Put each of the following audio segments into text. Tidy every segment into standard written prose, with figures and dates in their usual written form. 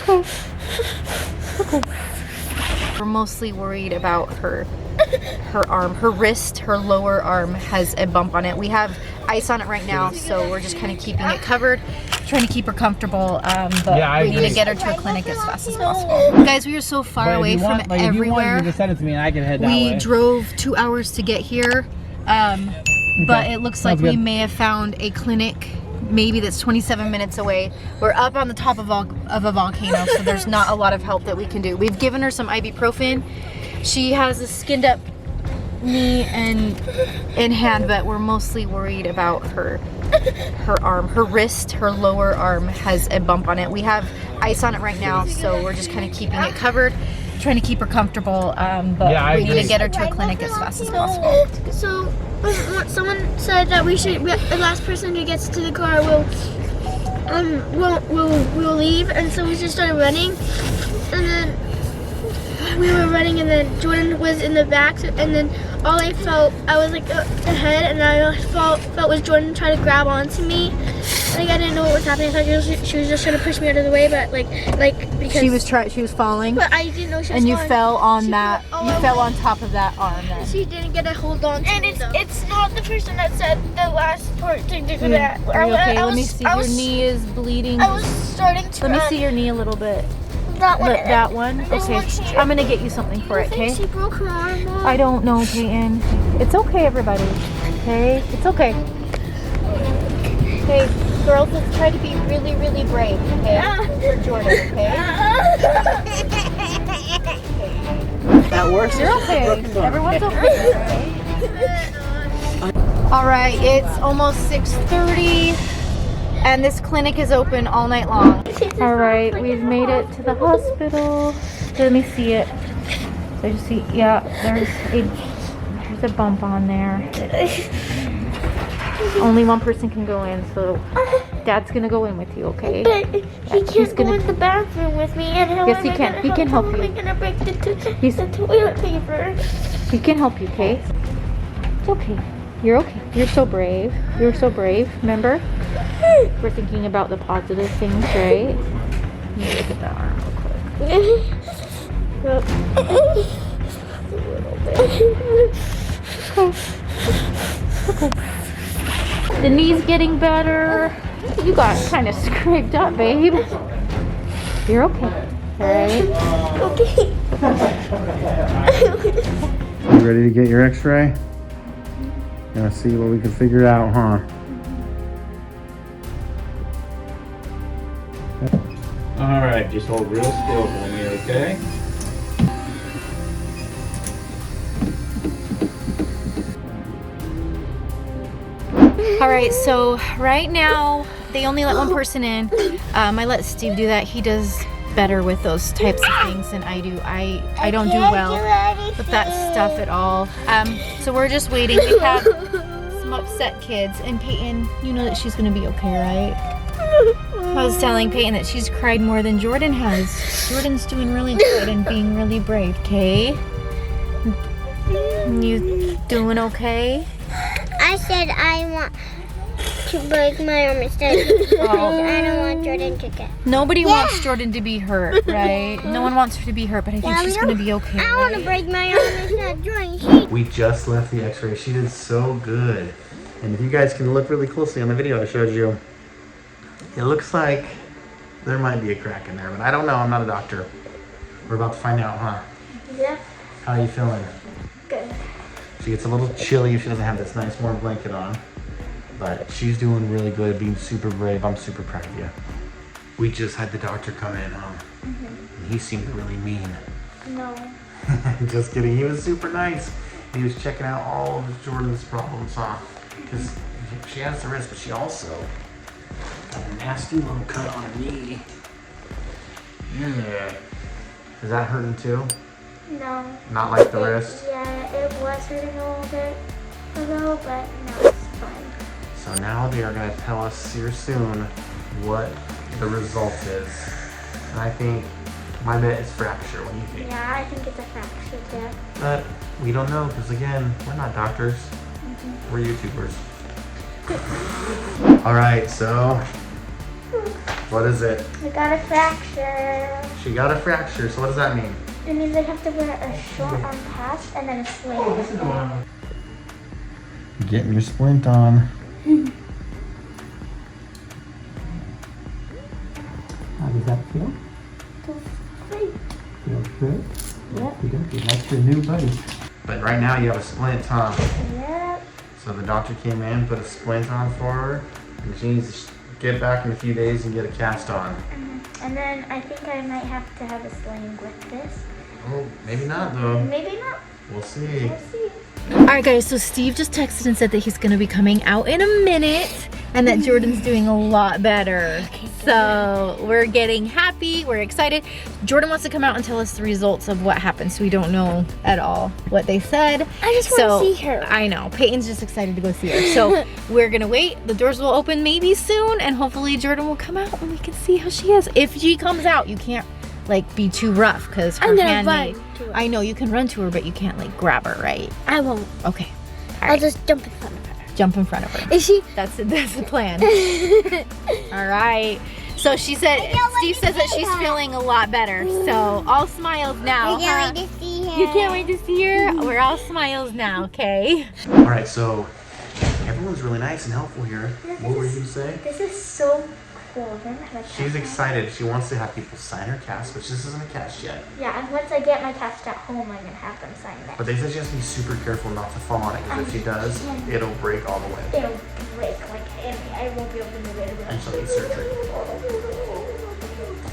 Okay. We're mostly worried about her arm. Her wrist, her lower arm has a bump on it. We have ice on it right now, so we're just kind of keeping it covered, trying to keep her comfortable, but Yeah, we need to get her to a clinic as fast as possible. Guys, we are so far away from everywhere. If you want, you just send it to me and I can head that way. We drove 2 hours to get here, but it looks like we may have found a clinic maybe that's 27 minutes away. We're up on the top of a volcano, so there's not a lot of help that we can do. We've given her some ibuprofen. She has a skinned up knee and hand, but we're mostly worried about her arm. Her wrist, her lower arm has a bump on it. We have ice on it right now, so we're just kind of keeping it covered, trying to keep her comfortable, but we need to get her to a clinic as fast as possible. So someone said that the last person who gets to the car will leave, and so we just started running, and then we were running, and then Jordyn was in the back, and then all I felt, I was like ahead, and I felt was Jordyn trying to grab onto me. Like I didn't know what was happening. I thought she was just trying to push me out of the way, but like because she was falling. But I didn't know she was and you falling. fell on that. You fell on top of that arm. Then. She didn't get a hold on. And it's not the person that said the last part to do that. Are you okay? Let me see. Your knee is bleeding. I was starting to. Let me see your knee a little bit. That one. That one? Okay. I'm gonna get you something for it, okay? She broke her arm, Mom. I don't know, Payton. It's okay, everybody. Okay? It's okay. Okay, girls, let's try to be really, really brave, okay? For Jordyn, okay? That works. You're okay. Everyone's okay, right? Alright, it's almost 6:30. And this clinic is open all night long. Alright, we've made it to the hospital. Let me see it. So I just see, yeah, there's a bump on there. Only one person can go in, so Dad's gonna go in with you, okay? But he can't go in the bathroom with me. And yes, he can. He can help you. I'm gonna break the toilet paper. He can help you, okay? It's okay. You're okay. You're so brave. You're so brave, remember? We're thinking about the positive things, right? Let me look at that arm real quick. Okay. The knee's getting better. You got kind of scraped up, babe. You're okay. Alright? Okay. You ready to get your x-ray? Gonna see what we can figure out, huh? Alright, just hold real still for me, okay? Alright, so right now they only let one person in. I let Steve do that. He does better with those types of things than I do. I don't do well with that stuff at all. So we're just waiting. We have some upset kids, and Payton, you know that she's gonna be okay, right? I was telling Payton that she's cried more than Jordyn has. Jordyn's doing really good and being really brave, okay? You doing okay? I said I want to break my arm instead. I don't want Jordyn to get. Nobody wants Jordyn to be hurt, right? No one wants her to be hurt, but I think she's gonna be okay. I want to break my arm instead of Jordyn. We just left the x-ray. She did so good. And if you guys can look really closely on the video I showed you, it looks like there might be a crack in there, but I don't know. I'm not a doctor. We're about to find out, huh? Yeah. How are you feeling? Good. She gets a little chilly if she doesn't have this nice warm blanket on. But she's doing really good, being super brave. I'm super proud of you. We just had the doctor come in, and he seemed really mean. No. Just kidding. He was super nice. He was checking out all of Jordyn's problems, huh? Because she has the wrist, but she also got a nasty little cut on her knee. Yeah. Is that hurting too? No. Not like the wrist? Yeah, it was hurting a little bit ago, but no, it's fine. So now they are going to tell us here soon what the result is. And I think my bet is fracture. What do you think? Yeah, I think it's a fracture too. But we don't know because again, we're not doctors. We're YouTubers. All right, so What is it? I got a fracture. She got a fracture, so what does that mean? It means I have to wear a short arm cast and then a sling. Getting your splint on. How does that feel? Feels good? Yep. That's your new buddy. But right now you have a splint, huh? Yep. So the doctor came in, put a splint on for her, and she needs to get back in a few days and get a cast on. And then I think I might have to have a sling with this. Oh, maybe not though. Maybe not. We'll see. We'll see. Alright guys, so Steve just texted and said that he's gonna be coming out in a minute and that Jordyn's doing a lot better. So we're getting happy, we're excited. Jordyn wants to come out and tell us the results of what happened, so we don't know at all what they said. I just want to see her. I know, Peyton's just excited to go see her. So we're gonna wait, the doors will open maybe soon, and hopefully Jordyn will come out and we can see how she is. If she comes out, you can't like be too rough because her hand may, I know you can run to her, but you can't like grab her, right? I won't. Okay. I'll just jump in front of her. Jump in front of her. Is she? That's the plan. All right. So she said, Steve says that she's feeling a lot better. So all smiles now. I can't wait to see her. You can't wait to see her? We're all smiles now, okay? All right, so everyone's really nice and helpful here. What were you gonna say? This is so cool. She's excited. She wants to have people sign her cast, which this isn't a cast yet. Yeah, and once I get my cast at home, I'm gonna have them sign that. But they said she has to be super careful not to fall on it, because if she does, it'll break all the way. It'll break, like, and I won't be able to move it. And she'll need surgery.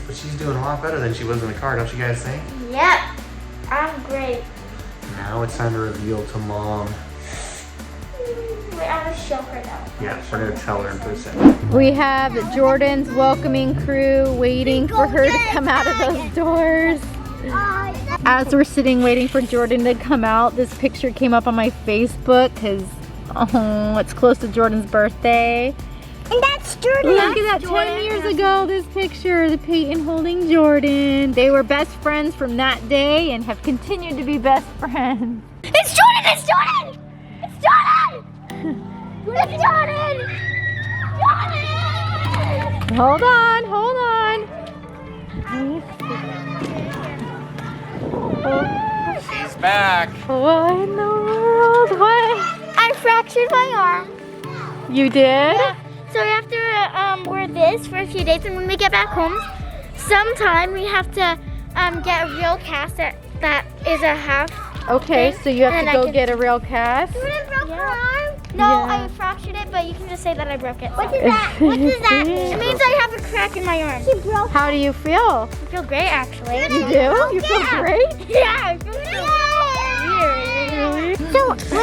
But she's doing a lot better than she was in the car, don't you guys think? Yep, I'm great. Now it's time to reveal to Mom. Wait, I'm gonna show her though. Yeah, we're gonna tell her in person. We have Jordyn's welcoming crew waiting for her to come out of those doors. As we're sitting waiting for Jordyn to come out, this picture came up on my Facebook because it's close to Jordyn's birthday. And that's Jordyn. Look at that, 10 years ago, this picture, the Payton holding Jordyn. They were best friends from that day and have continued to be best friends. It's Jordyn! It's Jordyn! It's Jordyn! It's Jordyn! Jordyn! Hold on, hold on. She's back. What in the world? What? I fractured my arm. You did? Yeah. So we have to wear this for a few days, and when we get back home, sometime we have to get a real cast that is a half. Okay, thing, so you have and to then go get a real cast? Jordyn broke her arm? No, Yeah. I fractured it, but you can just say that I broke it. What is that? What does that mean? It means I have a crack in my arm. She broke. How do you feel? I feel great, actually. You do? You feel great? Yeah, I feel weird.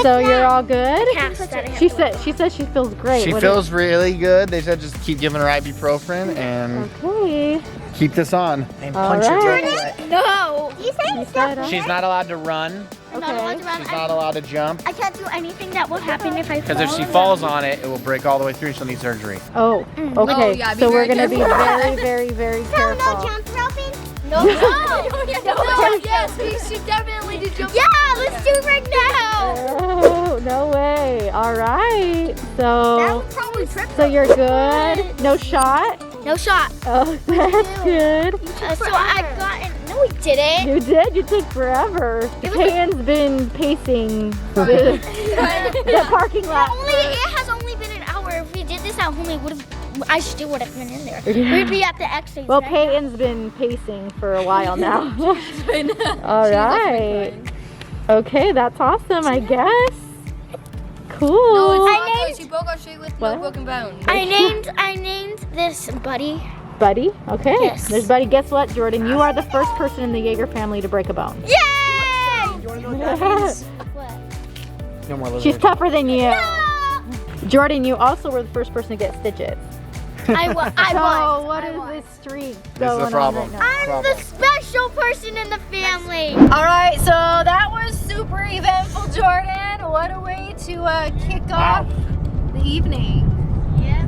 So you're all good? Cast that I have She to wear. says she feels great. She What feels really good. They said just keep giving her ibuprofen and Okay. keep this on. And All punch her right. during the leg. No. You say You said She's not allowed to run. I'm not allowed to run. She's not allowed to jump. I can't do anything that will happen if I fall. Because if she falls on it, it will break all the way through. She'll need surgery. Oh, okay. Oh, yeah, be so we're very gonna be careful. very careful. jump roping? No, yes, we should definitely do jump. Yeah, let's do it right now. Oh, no way. All right. So, Probably trip. so you're good. No shot. No shot. Oh, that's good. So I got it. No, we didn't. You did. You took forever. Payton's been pacing the parking lot. It has only been an hour. If we did this at home, it would have. I still would have been in there. We'd be at the X-rays. Well, right? Payton's been pacing for a while now. All right. Okay, that's awesome, I guess. Cool. No, it's I not named- She broke our street with What? no broken bones. I named this Buddy. Buddy? Okay. Yes. There's Buddy. Guess what, Jordyn? You are the first person in the Yeager family to break a bone. Yay! What? No more lizards. She's tougher than you. Jordyn, you also were the first person to get stitches. I was. Oh, what is this streak This going is the problem. on right now? I'm the special person in the family. All right, so that was super eventful, Jordyn. What a way to kick off the evening. Yeah.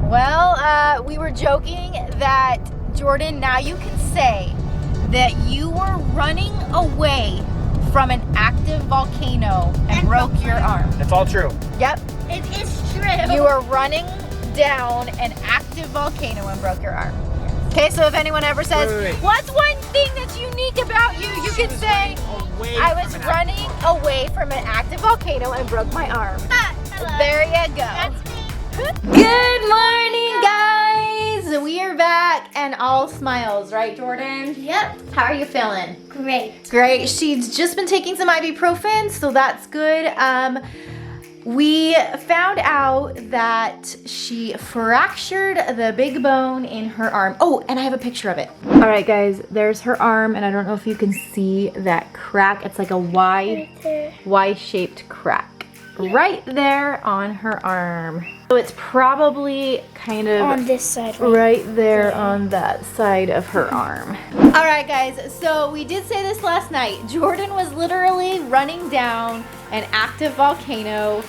Well, we were joking that, Jordyn, now you can say that you were running away from an active volcano and broke your arm. It's all true. Yep. It is true. You were running down an active volcano and broke your arm. Okay, so if anyone ever says, Wait. what's one thing that's unique about you? You can say, I was running away from an active volcano and broke my arm. There you go. That's me. Good morning, guys. We are back and all smiles, right, Jordyn? Yep. How are you feeling? Great. Great. She's just been taking some ibuprofen, so that's good. We found out that she fractured the big bone in her arm. Oh, and I have a picture of it. All right, guys, there's her arm, and I don't know if you can see that crack. It's like a Y-shaped crack right there on her arm. So it's probably kind of On this side. right there on that side of her arm. All right, guys, so we did say this last night. Jordyn was literally running down an active volcano,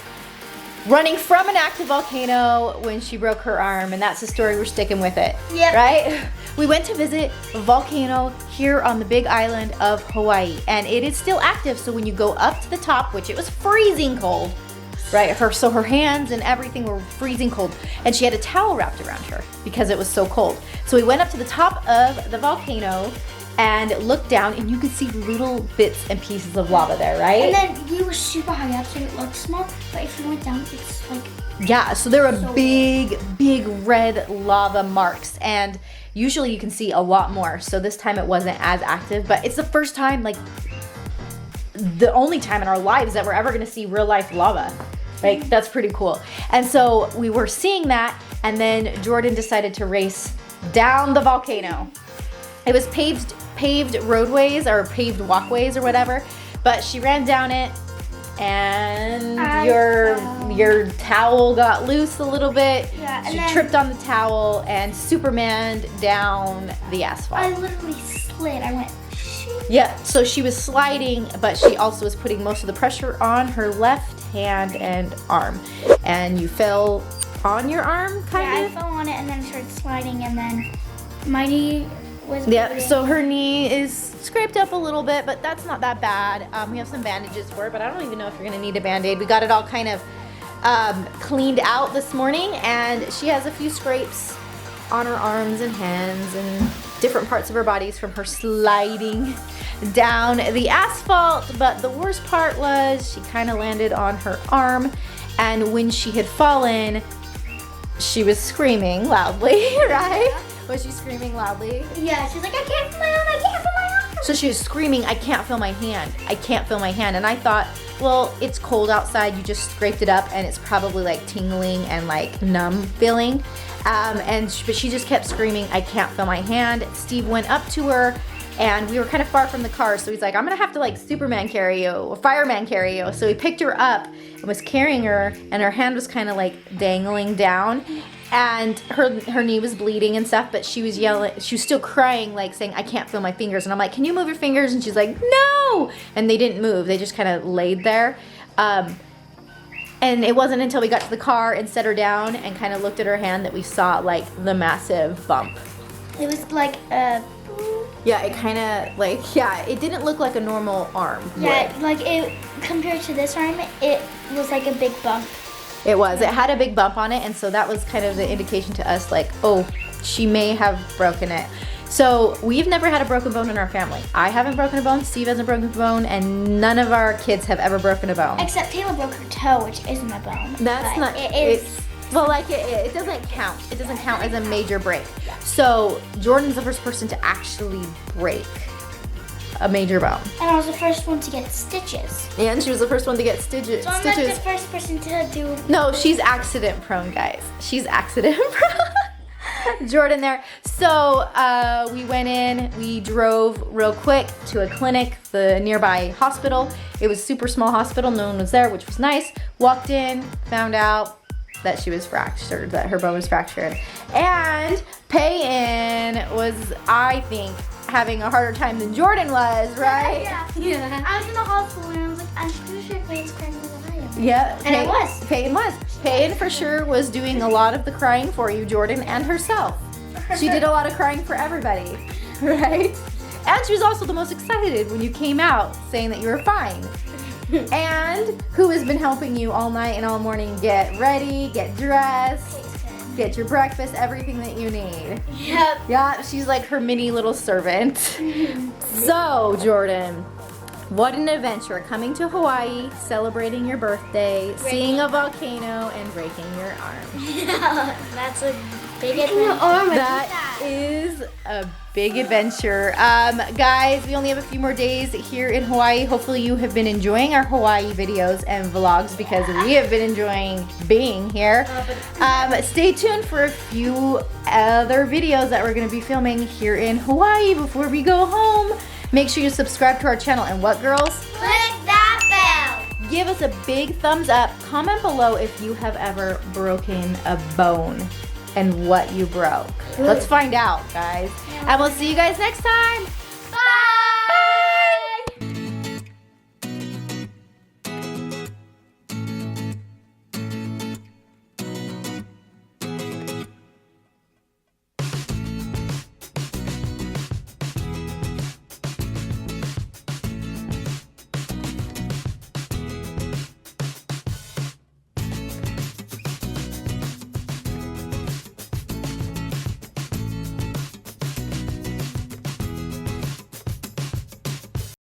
running from an active volcano when she broke her arm, and that's the story. We're sticking with it. Yep. Right? We went to visit a volcano here on the big island of Hawaii, and it is still active. So when you go up to the top, which it was freezing cold, right? So her hands and everything were freezing cold, and she had a towel wrapped around her because it was so cold. So we went up to the top of the volcano and looked down, and you could see little bits and pieces of lava there, right? And then we were super high up, so it looked small. But if you went down, it's like Yeah, so there were so big red lava marks, and usually you can see a lot more. So this time it wasn't as active, but it's the first time, like the only time in our lives that we're ever gonna see real life lava. Like, that's pretty cool. And so we were seeing that, and then Jordyn decided to race down the volcano. It was paved roadways or paved walkways or whatever, but she ran down it, and your towel got loose a little bit. Yeah, and she then tripped on the towel and Supermaned down the asphalt. I literally slid. I went. Shoot. Yeah, so she was sliding, but she also was putting most of the pressure on her left hand and arm. And you fell on your arm, kind Yeah, of? I fell on it and then started sliding, and then my knee was. Yeah, bleeding. so her knee is scraped up a little bit, but that's not that bad. We have some bandages for it, but I don't even know if you're gonna need a Band-Aid. We got it all kind of cleaned out this morning, and she has a few scrapes on her arms and hands and different parts of her bodies from her sliding down the asphalt. But the worst part was she kind of landed on her arm, and when she had fallen, she was screaming loudly, right? Was she screaming loudly? Yeah, she's like, I can't feel my arm. I can't feel my arm. So she was screaming, I can't feel my hand. I can't feel my hand. And I thought, well, it's cold outside. You just scraped it up, and it's probably like tingling and like numb feeling. But she just kept screaming, I can't feel my hand. Steve went up to her, and we were kind of far from the car. So he's like, I'm gonna have to like Superman carry you or fireman carry you. So he picked her up and was carrying her, and her hand was kind of like dangling down. And her knee was bleeding and stuff, but she was yelling, she was still crying, like saying, I can't feel my fingers. And I'm like, can you move your fingers? And she's like, no! And they didn't move, they just kind of laid there. And it wasn't until we got to the car and set her down and kind of looked at her hand that we saw like the massive bump. It was like a. Yeah, it kind of like, yeah, it didn't look like a normal arm. Yeah, would. like it compared to this arm, it was like a big bump. It was. It had a big bump on it, and so that was kind of the indication to us, like, oh, she may have broken it. So we've never had a broken bone in our family. I haven't broken a bone, Steve hasn't broken a bone, and none of our kids have ever broken a bone. Except Taylor broke her toe, which isn't a bone. That's but not. It is. Well, like it doesn't count. It doesn't count as a major break. So Jordyn's the first person to actually break a major bone. And I was the first one to get stitches. And she was the first one to get stitches. So I'm not the first person to do. No, she's accident prone, guys. She's accident prone. Jordyn there. So we went in, we drove real quick to a clinic, the nearby hospital. It was a super small hospital, no one was there, which was nice. Walked in, found out that she was fractured, that her bone was fractured. And Payton was, I think, having a harder time than Jordyn was, right? Yeah. I was in the hospital and I was like, I'm pretty sure Payton's crying more than I am. Yeah. And I was. Payton was. Payton for sure was doing a lot of the crying for you, Jordyn, and herself. She did a lot of crying for everybody, right? And she was also the most excited when you came out saying that you were fine. And who has been helping you all night and all morning get ready, get dressed? get your breakfast, everything that you need. Yep. Yeah, she's like her mini little servant. So, Jordyn, what an adventure. Coming to Hawaii, celebrating your birthday, seeing a volcano, and breaking your arm. That's a big adventure. That is a big adventure. Guys, we only have a few more days here in Hawaii. Hopefully you have been enjoying our Hawaii videos and vlogs because we have been enjoying being here. Stay tuned for a few other videos that we're going to be filming here in Hawaii before we go home. Make sure you subscribe to our channel. And what, girls? Click that bell. Give us a big thumbs up. Comment below if you have ever broken a bone and what you broke. Let's find out, guys. And we'll see you guys next time.